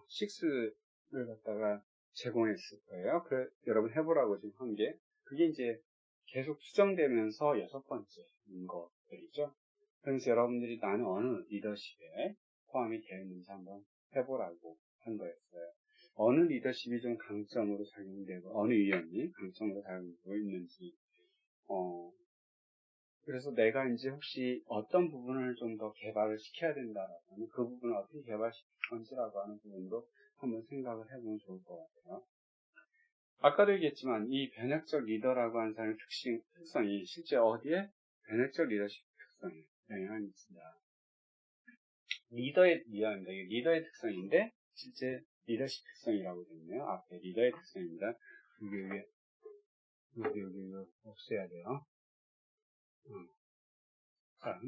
6를 갖다가 제공했을 거예요. 그래 여러분 해보라고 지금 한 게 그게 이제 계속 수정되면서 6번째인 것들이죠. 그래서 여러분들이 나는 어느 리더십에 포함이 되어 있는지 한번 해보라고 한 거였어요. 어느 리더십이 좀 강점으로 작용되고 어느 위원이 강점으로 작용되고 있는지 그래서 내가 이제 혹시 어떤 부분을 좀 더 개발을 시켜야 된다라고 하면 그 부분을 어떻게 개발시킬 건지라고 하는 부분도 한번 생각을 해보면 좋을 것 같아요. 아까도 얘기했지만 이 변혁적 리더라고 하는 사람의 특성이 실제 어디에? 변혁적 리더십 특성에 영향을 미친다. 리더의 특성인데 실제 리더십 특성이라고 되어 있네요. 앞에 리더의 특성입니다. 여기 없애야 돼요. 자,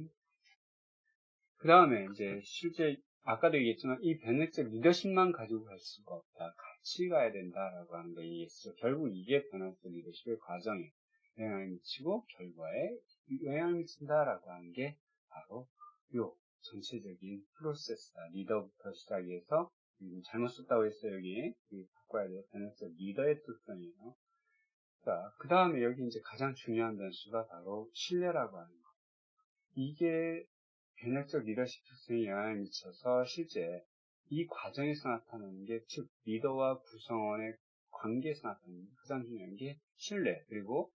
그 다음에 이제 실제 아까도 얘기했지만 이 변혁적 리더십만 가지고 갈 수가 없다. 같이 가야 된다라고 하는 거 얘기했죠. 결국 이게 변혁적 리더십의 과정에 영향을 미치고 결과에 영향을 미친다라고 하는 게 바로 요 전체적인 프로세스다. 리더부터 시작해서 잘못 썼다고 했어요. 여기 바꿔야 돼요. 변혁적 리더의 특성이에요. 자, 그 다음에 여기 이제 가장 중요한 변수가 바로 신뢰라고 하는 거. 이게 변혁적 리더십 특성에 영향을 미쳐서 실제 이 과정에서 나타나는 게, 즉, 리더와 구성원의 관계에서 나타나는 게 가장 중요한 게 신뢰, 그리고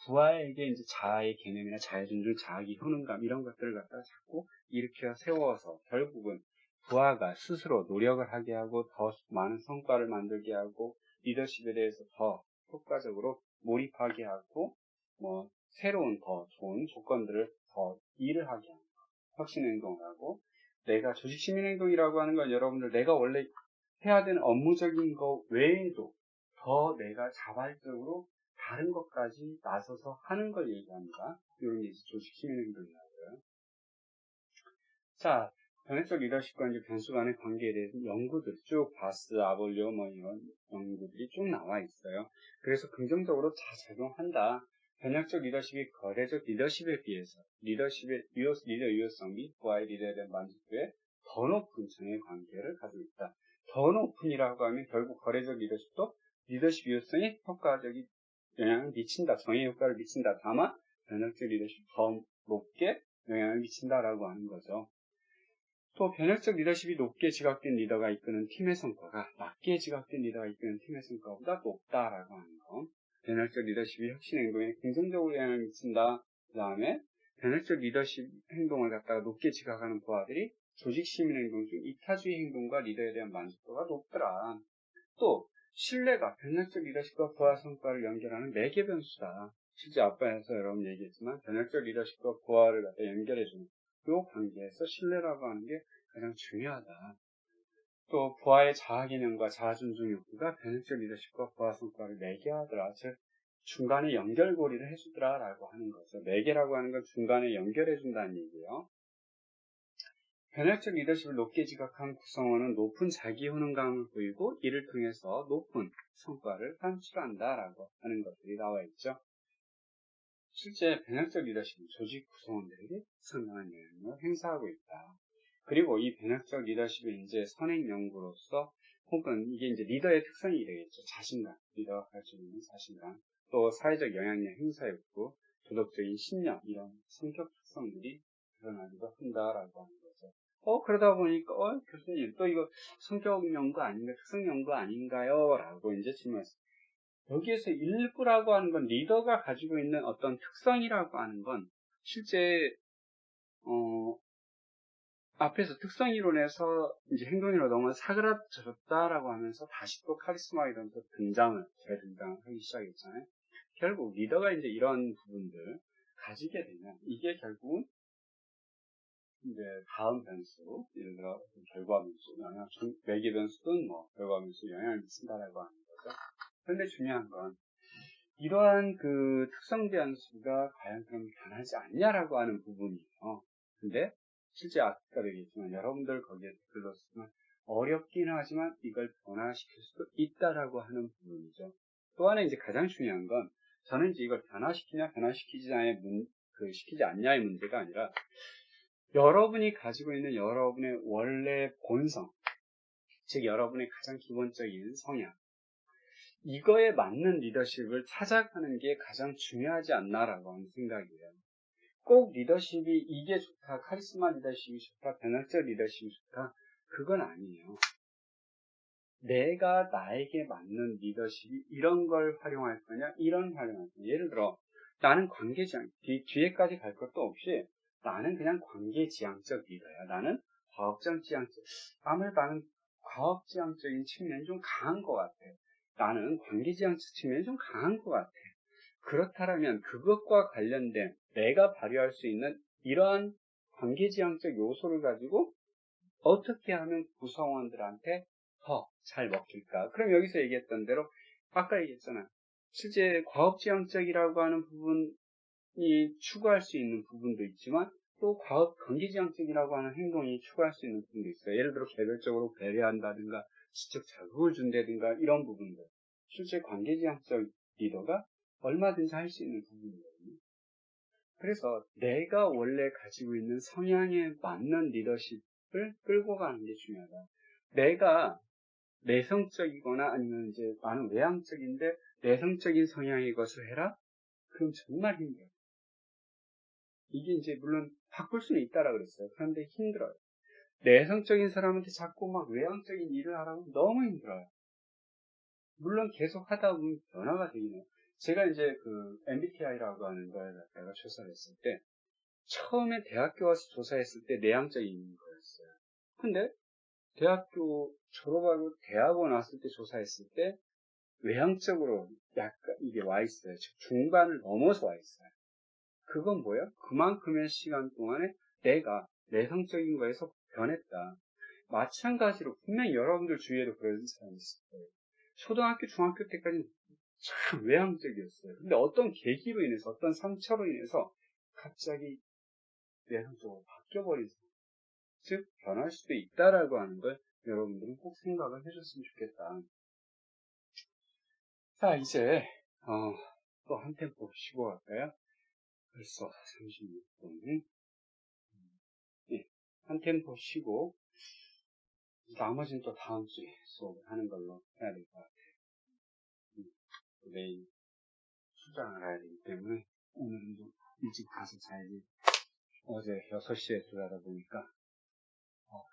부하에게 이제 자아의 개념이나 자아 존중, 자아기 효능감, 이런 것들을 갖다가 자꾸 일으켜 세워서 결국은 부하가 스스로 노력을 하게 하고 더 많은 성과를 만들게 하고 리더십에 대해서 더 효과적으로 몰입하게 하고 새로운 더 좋은 조건들을 더 일을 하게 하는 혁신행동을 하고 내가 조직시민행동이라고 하는 건 여러분들 내가 원래 해야 되는 업무적인 거 외에도 더 내가 자발적으로 다른 것까지 나서서 하는 걸 얘기합니다. 이런 게 이제 조직 시민행동이라고요. 자, 변혁적 리더십과 이제 변수 간의 관계에 대해서 연구들 쭉 바스, 아볼리오 뭐 이런 연구들이 쭉 나와 있어요. 그래서 긍정적으로 다 작용한다. 변혁적 리더십이 거래적 리더십에 비해서 리더 유효성 및 부하의 리더에 대한 만족도에 더 높은 정의 관계를 가지고 있다. 더 높은이라고 하면 결국 거래적 리더십도 리더십 유효성에 효과적인 영향을 미친다. 정의 효과를 미친다. 다만 변혁적 리더십 더 높게 영향을 미친다라고 하는 거죠. 또 변혁적 리더십이 높게 지각된 리더가 이끄는 팀의 성과가 낮게 지각된 리더가 이끄는 팀의 성과보다 높다라고 하는 거. 변혁적 리더십이 혁신 행동에 긍정적으로 영향을 미친다. 그 다음에 변혁적 리더십 행동을 갖다가 높게 지각하는 부하들이 조직 시민 행동 중 이타주의 행동과 리더에 대한 만족도가 높더라. 또 신뢰가 변혁적 리더십과 부하 성과를 연결하는 매개 변수다. 실제 앞에서 여러분 얘기했지만 변혁적 리더십과 부하를 갖다 연결해주는 이 관계에서 신뢰라고 하는 게 가장 중요하다. 또 부하의 자아개념과 자아존중 욕구가 변혁적 리더십과 부하 성과를 매개하더라. 즉 중간에 연결고리를 해주더라 라고 하는 거죠. 매개라고 하는 건 중간에 연결해준다는 얘기예요. 변혁적 리더십을 높게 지각한 구성원은 높은 자기 효능감을 보이고 이를 통해서 높은 성과를 산출한다라고 하는 것들이 나와 있죠. 실제 변혁적 리더십은 조직 구성원들에게 상당한 영향을 행사하고 있다. 그리고 이 변혁적 리더십의 이제 선행 연구로서 혹은 이게 이제 리더의 특성이 되겠죠. 자신감, 리더가 가지고 있는 자신감, 또 사회적 영향력 행사 욕구, 도덕적인 신념 이런 성격 특성들이 드러나기도 한다라고 하는 거죠. 그러다 보니까 교수님 또 이거 성격 연구 아닌가, 특성 연구 아닌가요? 라고 이제 질문했어요. 여기에서 일부라고 하는 건 리더가 가지고 있는 어떤 특성이라고 하는 건 실제 앞에서 특성 이론에서 이제 행동 이론으로 넘어 사그라졌다라고 하면서 다시 또 카리스마 이론에서 재등장을 하기 시작했잖아요. 결국 리더가 이제 이런 부분들 가지게 되면 이게 결국은 이제 다음 변수, 예를 들어 결과 변수, 매개 변수든 뭐 결과 변수 영향을 미친다라고 하는 거죠. 그런데 중요한 건 이러한 그 특성 변수가 과연 그럼 변하지 않냐라고 하는 부분이에요. 근데 실제 아까도 얘기했지만 여러분들 거기에 댓글로 쓰면 어렵긴 하지만 이걸 변화시킬 수도 있다라고 하는 부분이죠. 또 하나 이제 가장 중요한 건 저는 이제 이걸 변화시키냐 변화시키지 않냐의 문제가 아니라 여러분이 가지고 있는 여러분의 원래 본성, 즉 여러분의 가장 기본적인 성향, 이거에 맞는 리더십을 찾아가는 게 가장 중요하지 않나라고 하는 생각이에요. 꼭 리더십이 이게 좋다, 카리스마 리더십이 좋다, 변혁적 리더십이 좋다, 그건 아니에요. 내가 나에게 맞는 리더십이 이런 걸 활용할 거냐, 이런 활용할 거냐. 예를 들어 나는 관계지향, 뒤에까지 갈 것도 없이 나는 그냥 관계지향적 리더야. 나는 과학지향적, 아무래도 나는 과학지향적인 측면이 좀 강한 것 같아. 나는 관계지향적 측면이 좀 강한 것 같아. 그렇다면 그것과 관련된 내가 발휘할 수 있는 이러한 관계지향적 요소를 가지고 어떻게 하면 구성원들한테 더 잘 먹힐까? 그럼 여기서 얘기했던 대로 아까 얘기했잖아. 실제 과업지향적이라고 하는 부분이 추구할 수 있는 부분도 있지만 또 관계지향적이라고 하는 행동이 추구할 수 있는 부분도 있어요. 예를 들어 개별적으로 배려한다든가 지적 자극을 준다든가 이런 부분들. 실제 관계지향적 리더가 얼마든지 할 수 있는 부분이거든요. 그래서 내가 원래 가지고 있는 성향에 맞는 리더십을 끌고 가는 게 중요하다. 내가 내성적이거나 아니면 이제 나는 외향적인데 내성적인 성향의 것을 해라? 그럼 정말 힘들어요. 이게 이제 물론 바꿀 수는 있다라 그랬어요. 그런데 힘들어요. 내성적인 사람한테 자꾸 막 외향적인 일을 하라고 너무 힘들어요. 물론 계속 하다 보면 변화가 되긴 해요. 제가 이제 그 MBTI라고 하는 거에 갖다가 조사를 했을 때 처음에 대학교 와서 조사했을 때 내향적인 거였어요. 근데 대학교 졸업하고 대학원 왔을 때 조사했을 때 외향적으로 약간 이게 와 있어요. 즉 중반을 넘어서 와 있어요. 그건 뭐예요? 그만큼의 시간 동안에 내가 내성적인 거에서 변했다. 마찬가지로 분명히 여러분들 주위에도 그런 사람이 있을 거예요. 초등학교, 중학교 때까지는 참 외향적이었어요. 근데 어떤 계기로 인해서, 어떤 상처로 인해서 갑자기 내성적으로 바뀌어버린, 즉 변할 수도 있다라고 하는 걸 여러분들은 꼭 생각을 해줬으면 좋겠다. 자, 이제 또 한 템포 쉬고 갈까요? 벌써 36분. 예, 한 템포 쉬고 나머지는 또 다음 주에 수업을 하는 걸로 해야 될 것 같아요. 내일 출장을 가야 되기 때문에 오늘은 좀 일찍 가서 자야지. 어제 6시에 들어가다 보니까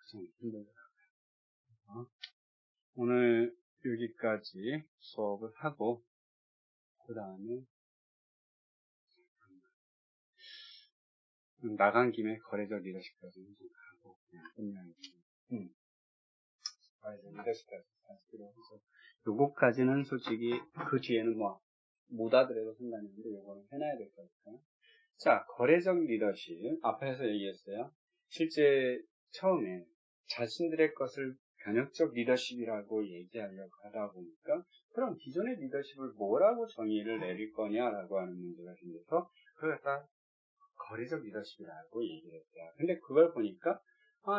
좀 힘들더라고요. 오늘 여기까지 수업을 하고 그 다음에 나간 김에 거래적 리더십까지 좀 하고 그냥 끝내야지. 거래적 리더십까지 해서 요거까지는 솔직히 그 뒤에는 뭐 못 하더라도 상관이 없는데 요거는 해놔야 될 것 같아요. 자, 거래적 리더십 앞에서 얘기했어요. 실제 처음에 자신들의 것을 변혁적 리더십이라고 얘기하려고 하다 보니까 그럼 기존의 리더십을 뭐라고 정의를 내릴 거냐라고 하는 문제가 생겨서 그걸 갖다 거래적 리더십이라고 얘기를 했어요. 근데 그걸 보니까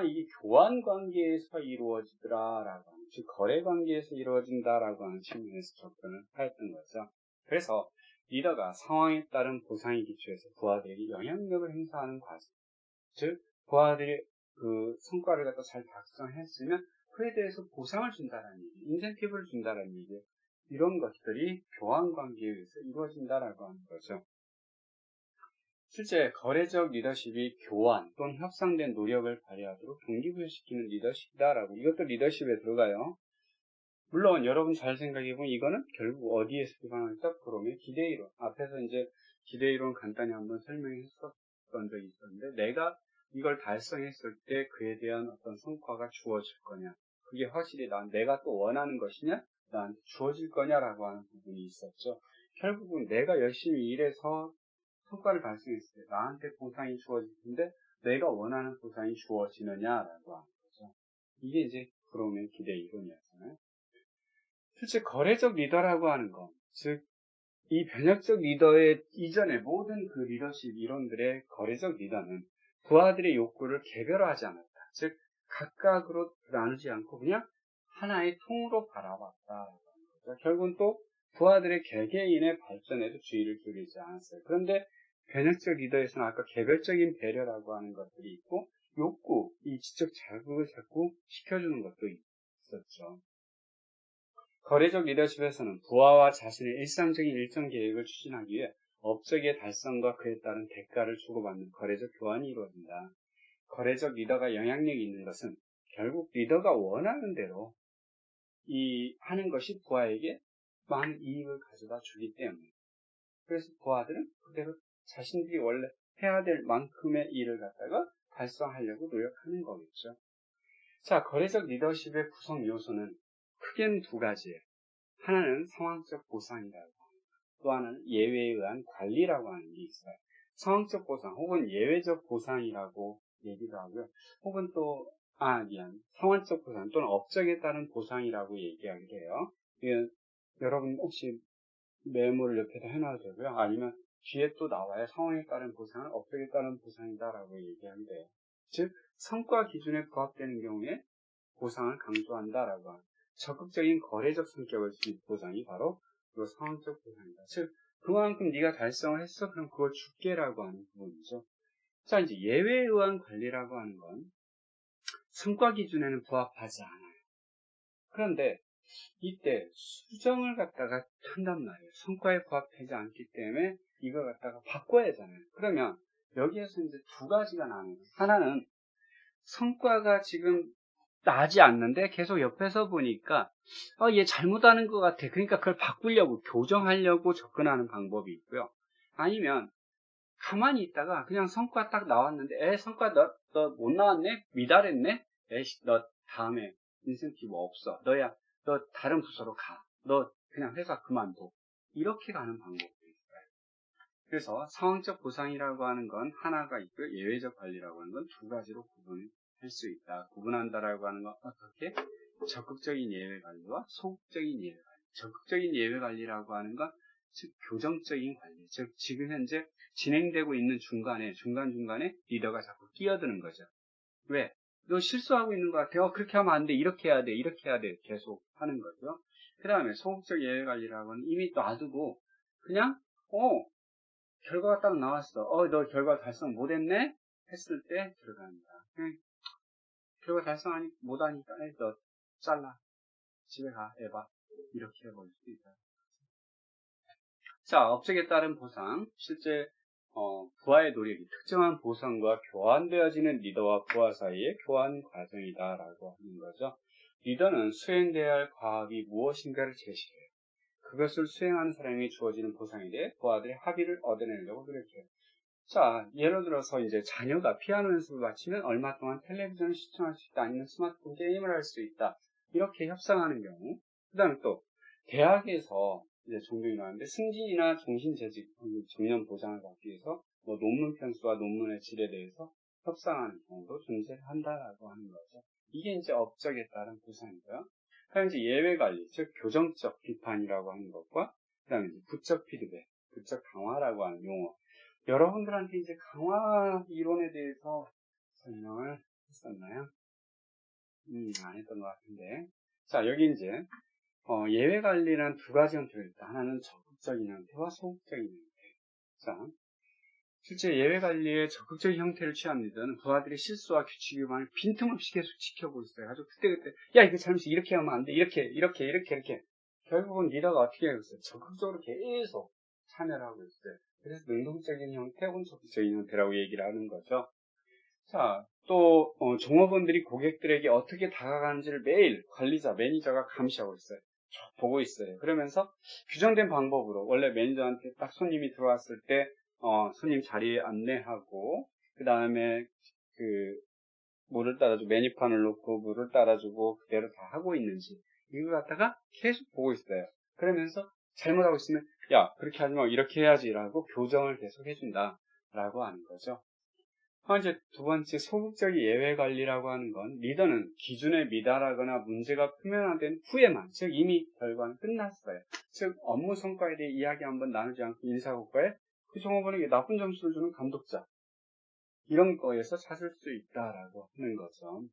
이게 교환 관계에서 이루어지더라라고 하는, 즉 거래 관계에서 이루어진다라고 하는 측면에서 접근을 하였던 거죠. 그래서 리더가 상황에 따른 보상의 기초에서 부하들에게 영향력을 행사하는 과정, 즉 부하들이 그 성과를 갖다 잘 달성했으면 그에 대해서 보상을 준다라는 얘기, 인센티브를 준다라는 얘기, 이런 것들이 교환 관계에 의해서 이루어진다라고 하는 거죠. 실제 거래적 리더십이 교환 또는 협상된 노력을 발휘하도록 동기부여시키는 리더십이다라고, 이것도 리더십에 들어가요. 물론 여러분 잘 생각해보면 이거는 결국 어디에서 기반할까? 그러면 기대이론. 앞에서 이제 기대이론 간단히 한번 설명했었던 적이 있었는데, 내가 이걸 달성했을 때 그에 대한 어떤 성과가 주어질 거냐, 그게 확실히 내가 또 원하는 것이냐, 나한테 주어질 거냐라고 하는 부분이 있었죠. 결국은 내가 열심히 일해서 성과를 달성했을 때 나한테 보상이 주어질 텐데 내가 원하는 보상이 주어지느냐라고 하는 거죠. 이게 이제 브롬의 기대 이론이었잖아요. 실제 거래적 리더라고 하는 것, 즉 이 변혁적 리더의 이전의 모든 그 리더십 이론들의 거래적 리더는 부하들의 욕구를 개별화하지 않았다. 즉 각각으로 나누지 않고 그냥 하나의 통으로 바라봤다라고 하는 거죠. 결국은 또 부하들의 개개인의 발전에도 주의를 기울이지 않았어요. 그런데 변혁적 리더에서는 아까 개별적인 배려라고 하는 것들이 있고 욕구, 이 지적 자극을 자꾸 시켜주는 것도 있었죠. 거래적 리더십에서는 부하와 자신의 일상적인 일정 계획을 추진하기 위해 업적의 달성과 그에 따른 대가를 주고받는 거래적 교환이 이루어진다. 거래적 리더가 영향력이 있는 것은 결국 리더가 원하는 대로 하는 것이 부하에게 많은 이익을 가져다 주기 때문에, 그래서 부하들은 그대로 자신들이 원래 해야 될 만큼의 일을 갖다가 달성하려고 노력하는 거겠죠. 자, 거래적 리더십의 구성 요소는 크게는 두 가지예요. 하나는 상황적 보상이라고, 또 하나는 예외에 의한 관리라고 하는 게 있어요. 상황적 보상 혹은 예외적 보상이라고 얘기도 하고요. 혹은 또 상황적 보상 또는 업적에 따른 보상이라고 얘기하기도 해요. 여러분 혹시 메모를 옆에다 해놔도 되고요. 아니면 뒤에 또 나와요. 상황에 따른 보상은 업적에 따른 보상이다라고 얘기하기도 해요. 즉 성과 기준에 부합되는 경우에 보상을 강조한다라고 하는 적극적인 거래적 성격을 지닌 보상이 바로 그 상황적 보상이다. 즉 그만큼 네가 달성을 했어, 그럼 그걸 줄게라고 하는 부분이죠. 자, 이제 예외에 의한 관리라고 하는 건 성과 기준에는 부합하지 않아요. 그런데 이때 수정을 갖다가 한단 말이에요. 성과에 부합하지 않기 때문에 이걸 갖다가 바꿔야 하잖아요. 그러면 여기에서 이제 두 가지가 나와요. 하나는 성과가 지금 나지 않는데 계속 옆에서 보니까 얘 잘못하는 것 같아. 그러니까 그걸 바꾸려고, 교정하려고 접근하는 방법이 있고요. 아니면 가만히 있다가 그냥 성과 딱 나왔는데 성과 너 못 나왔네? 미달했네? 너 다음에 인센티브 없어. 너 다른 부서로 가. 너 그냥 회사 그만둬. 이렇게 가는 방법도 있어요. 그래서 상황적 보상이라고 하는 건 하나가 있고요. 예외적 관리라고 하는 건 두 가지로 구분할 수 있다. 구분한다라고 하는 건 어떻게? 적극적인 예외 관리와 소극적인 예외 관리. 적극적인 예외 관리라고 하는 건 즉 교정적인 관리, 즉 지금 현재 진행되고 있는 중간중간에 리더가 자꾸 끼어드는 거죠. 왜? 너 실수하고 있는 것 같아. 그렇게 하면 안 돼. 이렇게 해야 돼. 이렇게 해야 돼. 계속 하는 거죠. 그 다음에 소극적 예외 관리라고 하는 이미 놔두고 그냥 결과가 딱 나왔어. 너 결과 달성 못했네? 했을 때 들어갑니다. 결과 달성 못하니까 너 잘라. 집에 가. 해봐. 이렇게 해버릴 수 있다. 자, 업적에 따른 보상. 실제 부하의 노력이 특정한 보상과 교환되어지는 리더와 부하 사이의 교환 과정이다라고 하는 거죠. 리더는 수행되어야 할 과업이 무엇인가를 제시해요. 그것을 수행하는 사람이 주어지는 보상에 대해 부하들의 합의를 얻어내려고 노력해요. 자, 예를 들어서 이제 자녀가 피아노 연습을 마치면 얼마 동안 텔레비전을 시청할 수 있다, 아니면 스마트폰 게임을 할 수 있다, 이렇게 협상하는 경우. 그 다음에 또 대학에서 이제 종종 일어나는데 승진이나 종신재직, 정년 보장을 받기 위해서 논문 편수와 논문의 질에 대해서 협상하는 경우도 존재한다라고 하는 거죠. 이게 이제 업적에 따른 보상이고요. 그다음에 이제 예외 관리, 즉 교정적 비판이라고 하는 것과 그다음에 이제 부적 피드백, 부적 강화라고 하는 용어. 여러분들한테 이제 강화 이론에 대해서 설명을 했었나요? 안 했던 것 같은데. 자, 여기 이제 예외 관리는 두 가지 형태가 있다. 하나는 적극적인 형태와 소극적인 형태. 자, 실제 예외 관리의 적극적인 형태를 취한 리더는 부하들의 실수와 규칙 위반을 빈틈없이 계속 지켜보고 있어요. 아주 그때그때 야 이거 잘못했어. 이렇게 하면 안 돼. 이렇게. 결국은 리더가 어떻게 하고 있어요? 적극적으로 계속 참여를 하고 있어요. 그래서 능동적인 형태 혹은 적극적인 형태라고 얘기를 하는 거죠. 자, 또 종업원들이 고객들에게 어떻게 다가가는지를 매일 관리자, 매니저가 감시하고 있어요. 보고 있어요. 그러면서 규정된 방법으로 원래 매니저한테 딱 손님이 들어왔을 때 손님 자리에 안내하고 그 다음에 물을 따라주고 메뉴판을 놓고 물을 따라주고 그대로 다 하고 있는지 이거 갖다가 계속 보고 있어요. 그러면서 잘못하고 있으면 야 그렇게 하지 마 이렇게 해야지라고 교정을 계속 해준다라고 하는 거죠. 이제 두 번째 소극적 예외 관리라고 하는 건 리더는 기준에 미달하거나 문제가 표면화된 후에만, 즉 이미 결과는 끝났어요. 즉 업무 성과에 대해 이야기 한번 나누지 않고 인사고과에 그 종업원에게 나쁜 점수를 주는 감독자 이런 거에서 찾을 수 있다라고 하는 거죠.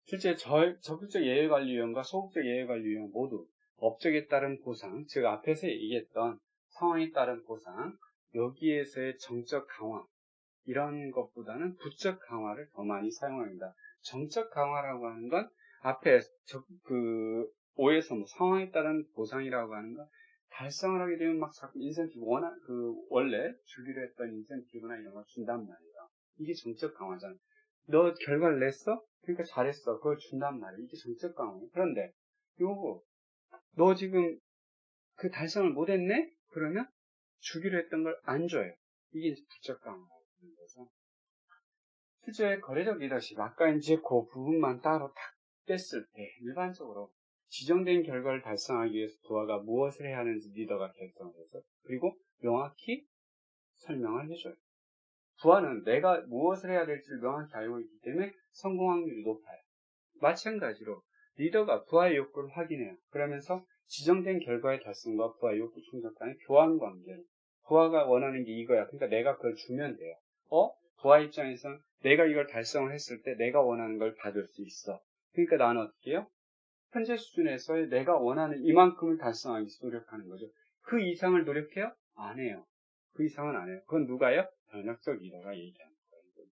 실제 적극적 예외관리위원과 소극적 예외관리위원 모두 업적에 따른 보상, 즉 앞에서 얘기했던 상황에 따른 보상, 여기에서의 정적 강화 이런 것보다는 부적 강화를 더 많이 사용합니다. 정적 강화라고 하는 건 앞에 5에서 상황에 따른 보상이라고 하는 건 달성을 하게 되면 막 자꾸 인센티브 원래 주기로 했던 인센티브나 이런 걸 준단 말이에요. 이게 정적 강화잖아. 너 결과를 냈어? 그러니까 잘했어. 그걸 준단 말이에요. 이게 정적 강화예요. 그런데 너 지금 그 달성을 못했네? 그러면 주기로 했던 걸 안 줘요. 이게 이제 부적 강화라고 하는 거죠. 실제 거래적 리더십, 아까 이제 그 부분만 따로 딱 뺐을 때 일반적으로 지정된 결과를 달성하기 위해서 부하가 무엇을 해야 하는지 리더가 결정을 해서 그리고 명확히 설명을 해줘요. 부하는 내가 무엇을 해야 될지를 명확히 알고 있기 때문에 성공 확률이 높아요. 마찬가지로 리더가 부하의 욕구를 확인해요. 그러면서 지정된 결과의 달성과 부하의 욕구 충족 간의 교환 관계를 부하가 원하는 게 이거야. 그러니까 내가 그걸 주면 돼요. 부하 입장에서는 내가 이걸 달성을 했을 때 내가 원하는 걸 받을 수 있어. 그러니까 나는 어떻게 해요? 현재 수준에서의 내가 원하는 이만큼을 달성하기 위해서 노력하는 거죠. 그 이상을 노력해요? 안 해요. 그 이상은 안 해요. 그건 누가요? 변혁적 리더가 얘기하는 거예요.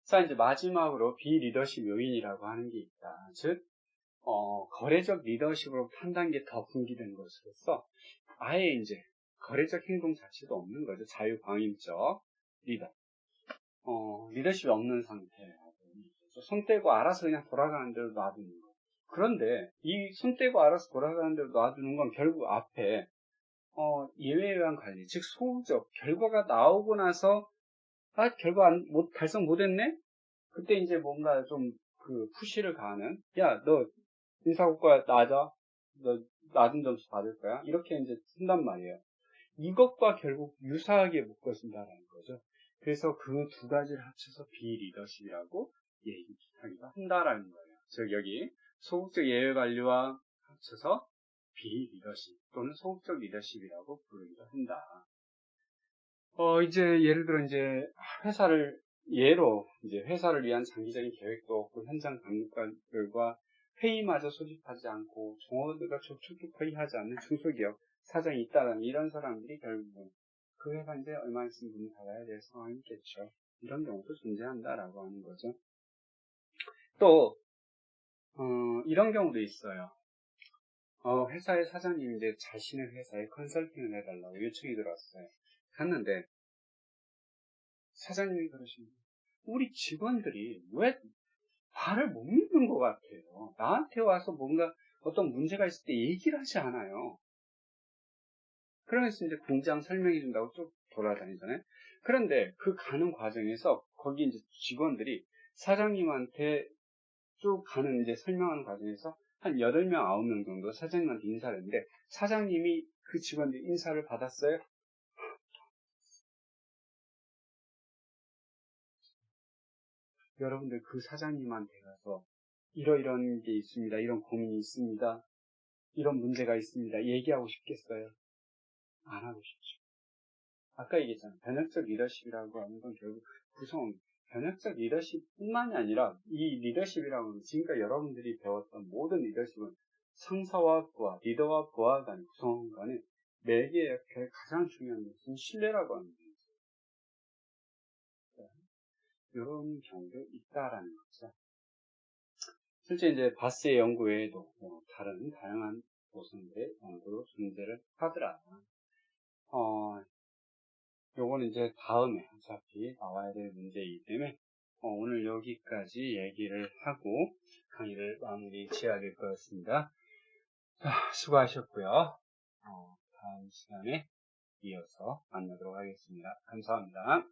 자, 이제 마지막으로 비리더십 요인이라고 하는 게 있다. 즉, 거래적 리더십으로 한 단계 더 분기된 것으로서 아예 이제 거래적 행동 자체도 없는 거죠. 자유광임적 리더. 리더십이 없는 상태라고 얘기죠. 손 떼고 알아서 그냥 돌아가는 대로 놔두는 거. 그런데 이 손 떼고 알아서 돌아가는 대로 놔두는 건 결국 앞에 예외에 의한 관리, 즉 소극적 결과가 나오고 나서 결과 달성 못했네? 그때 이제 뭔가 좀 푸시를 가하는 너 인사고과 낮아? 너 낮은 점수 받을 거야? 이렇게 이제 쓴단 말이에요. 이것과 결국 유사하게 묶어진다는 거죠. 그래서 그 두 가지를 합쳐서 비리더십이라고 얘기하기도 한다라는 거예요. 즉 여기 소극적 예외 관리와 합쳐서 비리더십 또는 소극적 리더십이라고 부르기도 한다. 이제 예를 들어 이제 회사를 위한 장기적인 계획도 없고 현장 감독관들과 회의마저 소집하지 않고 종업원들과 접촉도 거의 하지 않는 중소기업 사장이 있다는 이런 사람들이 결국은 그 회사 이제 얼마 있으면 문을 닫아야 될 상황이 있겠죠. 이런 경우도 존재한다라고 하는 거죠. 또 이런 경우도 있어요. 회사의 사장님이 이제 자신의 회사에 컨설팅을 해달라고 요청이 들어왔어요. 갔는데 사장님이 그러십니다. 우리 직원들이 왜 말을 못 믿는 것 같아요. 나한테 와서 뭔가 어떤 문제가 있을 때 얘기를 하지 않아요. 그러면서 이제 공장 설명해 준다고 쭉 돌아다니잖아요. 그런데 그 가는 과정에서 거기 이제 직원들이 사장님한테 쭉 가는 이제 설명하는 과정에서 한 8명, 9명 정도 사장님한테 인사를 했는데 사장님이 그 직원들 인사를 받았어요. 여러분들 그 사장님한테 가서 이러이런 게 있습니다. 이런 고민이 있습니다. 이런 문제가 있습니다. 얘기하고 싶겠어요? 안 하고 싶죠. 아까 얘기했잖아요. 변혁적 리더십이라고 하는 건 결국 변혁적 리더십뿐만이 아니라 이 리더십이라고 하는 지금까지 여러분들이 배웠던 모든 리더십은 상사와 부하, 리더와 부하 간의 구성원 간의 매개의 가장 중요한 것은 신뢰라고 하는 거죠. 이런 경우도 있다라는 거죠. 실제 이제 바스의 연구 외에도 다른 다양한 모순들의 연구로 존재를 하더라. 요거는 이제 다음에 어차피 나와야 될 문제이기 때문에 오늘 여기까지 얘기를 하고 강의를 마무리 지어야 될 것 같습니다. 자, 수고하셨고요. 다음 시간에 이어서 만나도록 하겠습니다. 감사합니다.